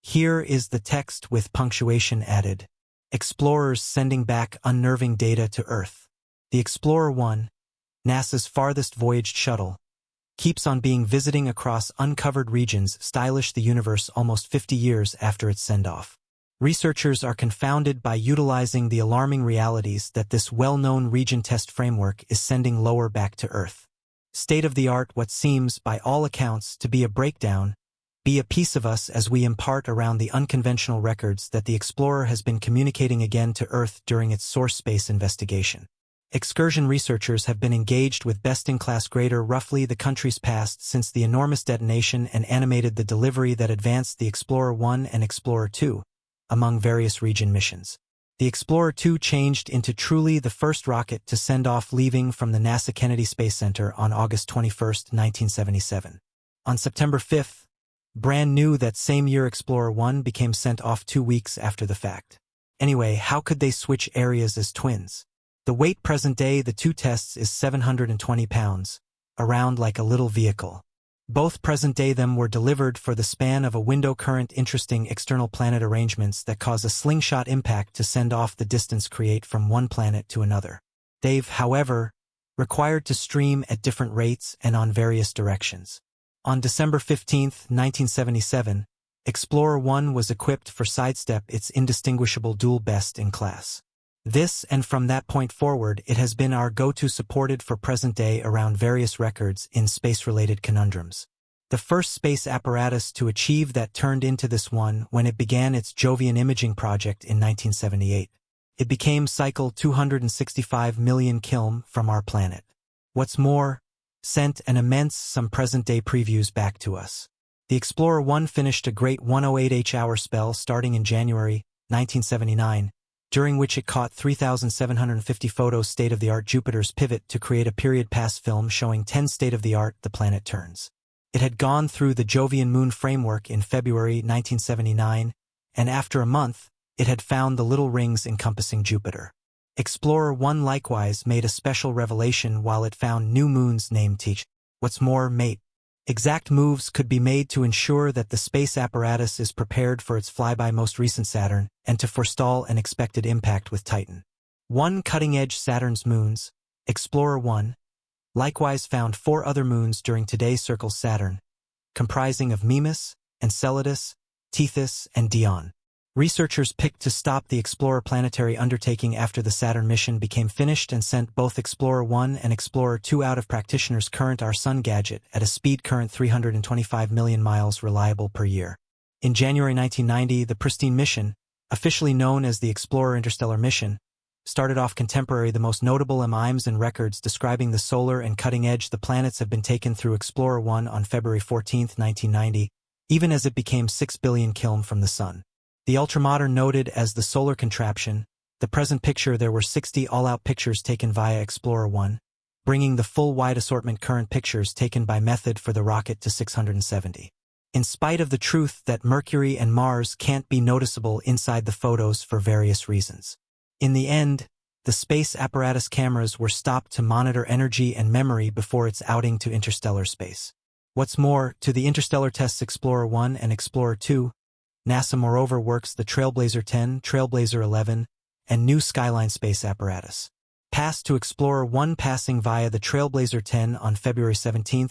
Here is the text with punctuation added. Explorers sending back unnerving data to Earth. The Explorer 1, NASA's farthest voyaged shuttle, keeps on being visiting across uncovered regions stylish the universe almost 50 years after its send-off. Researchers are confounded by utilizing the alarming realities that this well-known region test framework is sending lower back to Earth. State-of-the-art, what seems, by all accounts, to be a breakdown, be a piece of us as we impart around the unconventional records that the Explorer has been communicating again to Earth during its source space investigation. Excursion researchers have been engaged with best-in-class greater roughly the country's past since the enormous detonation and animated the delivery that advanced the Explorer 1 and Explorer 2, among various region missions. The Explorer 2 changed into truly the first rocket to send off leaving from the NASA Kennedy Space Center on August 21, 1977. On September 5, brand new that same year Explorer 1 became sent off 2 weeks after the fact. Anyway, how could they switch areas as twins? The weight present day the two tests is 720 pounds, around like a little vehicle. Both present day them were delivered for the span of a window current interesting external planet arrangements that cause a slingshot impact to send off the distance create from one planet to another. They've, however, required to stream at different rates and on various directions. On December 15, 1977, Explorer 1 was equipped for sidestep its indistinguishable dual best in class. This, and from that point forward, it has been our go-to supported for present day around various records in space-related conundrums. The first space apparatus to achieve that turned into this one when it began its Jovian imaging project in 1978. It became cycle 265 million km from our planet. What's more, sent an immense some present-day previews back to us. The Explorer 1 finished a great 108-hour spell starting in January 1979, during which it caught 3,750 photos state-of-the-art Jupiter's pivot to create a period-pass film showing 10 state-of-the-art the planet turns. It had gone through the Jovian Moon framework in February 1979, and after a month, it had found the little rings encompassing Jupiter. Explorer 1 likewise made a special revelation while it found new moons named Teach. What's more, mate, exact moves could be made to ensure that the space apparatus is prepared for its flyby most recent Saturn and to forestall an expected impact with Titan. One cutting-edge Saturn's moons, Explorer 1, likewise found 4 other moons during today's circles Saturn, comprising of Mimas, Enceladus, Tethys, and Dione. Researchers picked to stop the Explorer planetary undertaking after the Saturn mission became finished and sent both Explorer 1 and Explorer 2 out of practitioner's current our Sun gadget at a speed current 325 million miles reliable per year. In January 1990, the pristine mission, officially known as the Explorer Interstellar Mission, started off contemporary. The most notable MIMEs and records describing the solar and cutting edge the planets have been taken through Explorer 1 on February 14, 1990, even as it became 6 billion km from the Sun. The ultramodern noted as the solar contraption, the present picture there were 60 all-out pictures taken via Explorer 1, bringing the full wide assortment current pictures taken by method for the rocket to 670. In spite of the truth that Mercury and Mars can't be noticeable inside the photos for various reasons. In the end, the space apparatus cameras were stopped to monitor energy and memory before its outing to interstellar space. What's more, to the interstellar tests Explorer 1 and Explorer 2, NASA moreover works the Trailblazer 10, Trailblazer 11, and new Skyline space apparatus. Passed to Explorer 1 passing via the Trailblazer 10 on February 17,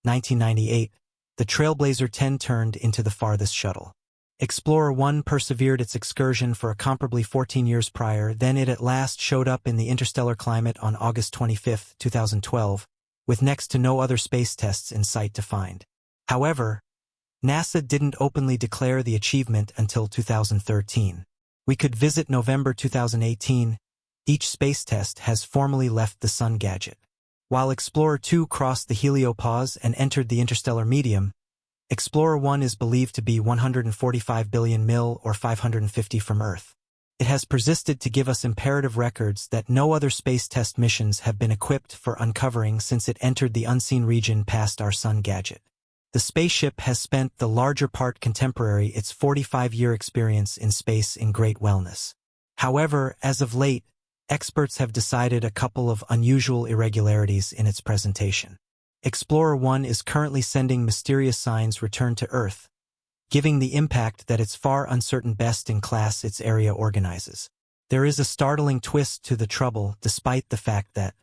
1998, the Trailblazer 10 turned into the farthest shuttle. Explorer 1 persevered its excursion for a comparably 14 years prior, then it at last showed up in the interstellar climate on August 25, 2012, with next to no other space tests in sight to find. However, NASA didn't openly declare the achievement until 2013. We could visit November 2018. Each space test has formally left the Sun gadget. While Explorer 2 crossed the heliopause and entered the interstellar medium, Explorer 1 is believed to be 145 billion mil or 550 from Earth. It has persisted to give us imperative records that no other space test missions have been equipped for uncovering since it entered the unseen region past our Sun gadget. The spaceship has spent the larger part contemporary its 45-year experience in space in great wellness. However, as of late, experts have decided a couple of unusual irregularities in its presentation. Explorer 1 is currently sending mysterious signs return to Earth, giving the impact that its far uncertain best-in-class its area organizes. There is a startling twist to the trouble despite the fact that,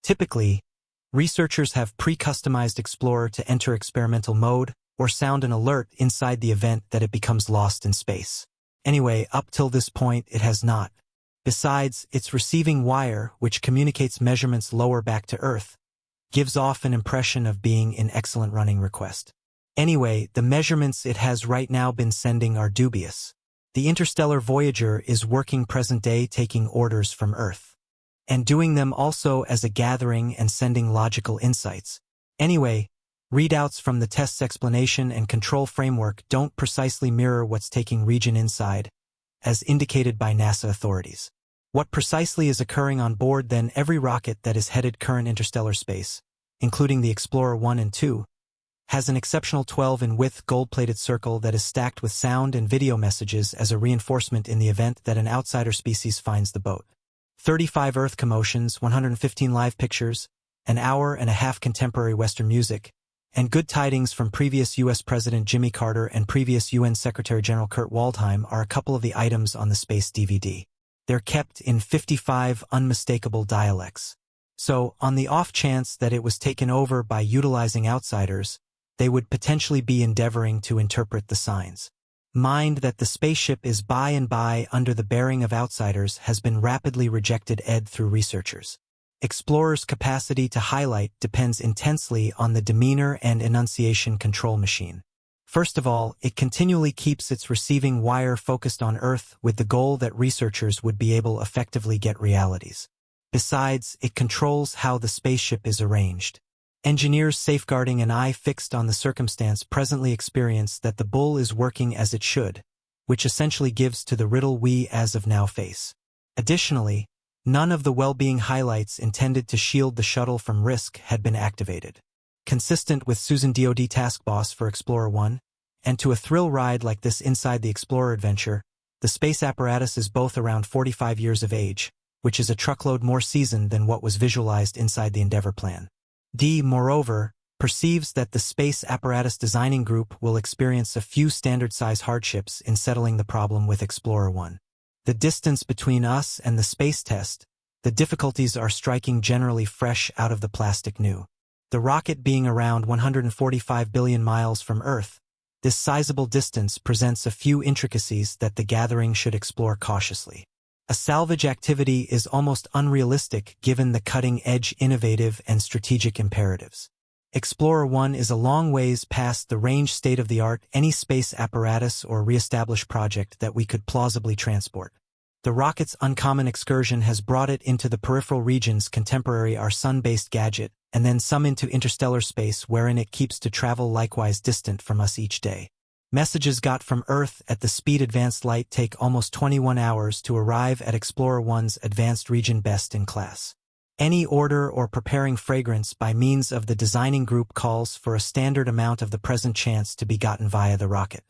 typically, researchers have pre-customized Explorer to enter experimental mode or sound an alert inside the event that it becomes lost in space. Anyway, up till this point, it has not. Besides, its receiving wire, which communicates measurements lower back to Earth, gives off an impression of being in excellent running request. Anyway, the measurements it has right now been sending are dubious. The interstellar Voyager is working present day taking orders from Earth, and doing them also as a gathering and sending logical insights. Anyway, readouts from the test's explanation and control framework don't precisely mirror what's taking region inside, as indicated by NASA authorities. What precisely is occurring on board then every rocket that is headed current interstellar space, including the Explorer 1 and 2, has an exceptional 12-in-width gold-plated circle that is stacked with sound and video messages as a reinforcement in the event that an outsider species finds the boat. 35 Earth commotions, 115 live pictures, an hour-and-a-half contemporary Western music, and good tidings from previous U.S. President Jimmy Carter and previous UN Secretary-General Kurt Waldheim are a couple of the items on the space DVD. They're kept in 55 unmistakable dialects. So, on the off chance that it was taken over by utilizing outsiders, they would potentially be endeavoring to interpret the signs. Mind that the spaceship is by and by under the bearing of outsiders has been rapidly rejected through researchers. Explorer's capacity to highlight depends intensely on the demeanor and enunciation control machine. First of all, it continually keeps its receiving wire focused on Earth with the goal that researchers would be able to effectively get realities. Besides, it controls how the spaceship is arranged. Engineers safeguarding an eye fixed on the circumstance presently experience that the bull is working as it should, which essentially gives to the riddle we as of now face. Additionally, none of the well-being highlights intended to shield the shuttle from risk had been activated. Consistent with Susan DoD task boss for Explorer 1, and to a thrill ride like this inside the Explorer adventure, the space apparatus is both around 45 years of age, which is a truckload more seasoned than what was visualized inside the Endeavour plan. Moreover, perceives that the space apparatus designing group will experience a few standard-size hardships in settling the problem with Explorer 1. The distance between us and the space test, the difficulties are striking generally fresh out of the plastic new. The rocket being around 145 billion miles from Earth, this sizable distance presents a few intricacies that the gathering should explore cautiously. A salvage activity is almost unrealistic given the cutting-edge innovative and strategic imperatives. Explorer 1 is a long ways past the range state-of-the-art any space apparatus or re-established project that we could plausibly transport. The rocket's uncommon excursion has brought it into the peripheral regions contemporary our sun-based gadget, and then some into interstellar space wherein it keeps to travel likewise distant from us each day. Messages got from Earth at the speed advanced light take almost 21 hours to arrive at Explorer 1's advanced region best in class. Any order or preparing fragrance by means of the designing group calls for a standard amount of the present chance to be gotten via the rocket.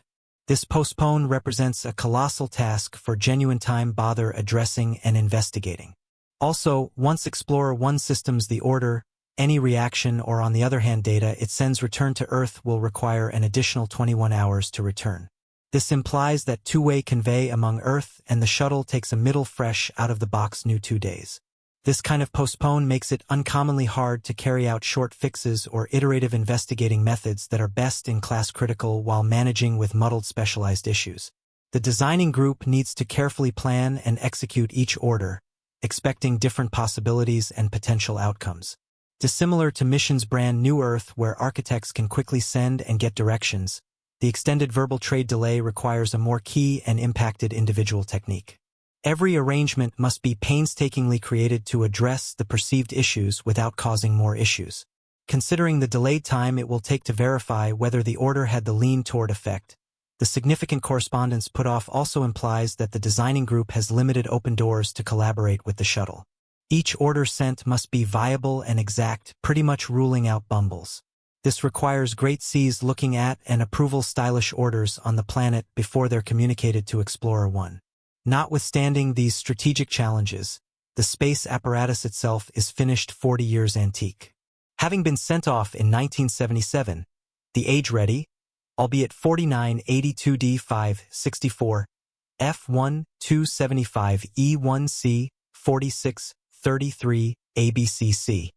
This postpone represents a colossal task for genuine time bother addressing and investigating. Also, once Explorer 1 systems the order, any reaction or on the other hand data it sends return to Earth will require an additional 21 hours to return. This implies that two-way convey among Earth and the shuttle takes a middle fresh out of the box new 2 days. This kind of postpone makes it uncommonly hard to carry out short fixes or iterative investigating methods that are best in class critical while managing with muddled specialized issues. The designing group needs to carefully plan and execute each order, expecting different possibilities and potential outcomes. Dissimilar to missions brand new Earth where architects can quickly send and get directions, the extended verbal trade delay requires a more key and impacted individual technique. Every arrangement must be painstakingly created to address the perceived issues without causing more issues. Considering the delayed time it will take to verify whether the order had the lean toward effect, the significant correspondence put off also implies that the designing group has limited open doors to collaborate with the shuttle. Each order sent must be viable and exact, pretty much ruling out bumbles. This requires great C's looking at and approval stylish orders on the planet before they're communicated to Explorer 1. Notwithstanding these strategic challenges, the space apparatus itself is finished 40 years antique. Having been sent off in 1977, the age-ready, albeit 4982D564, F1 275E1C 4633 ABCC.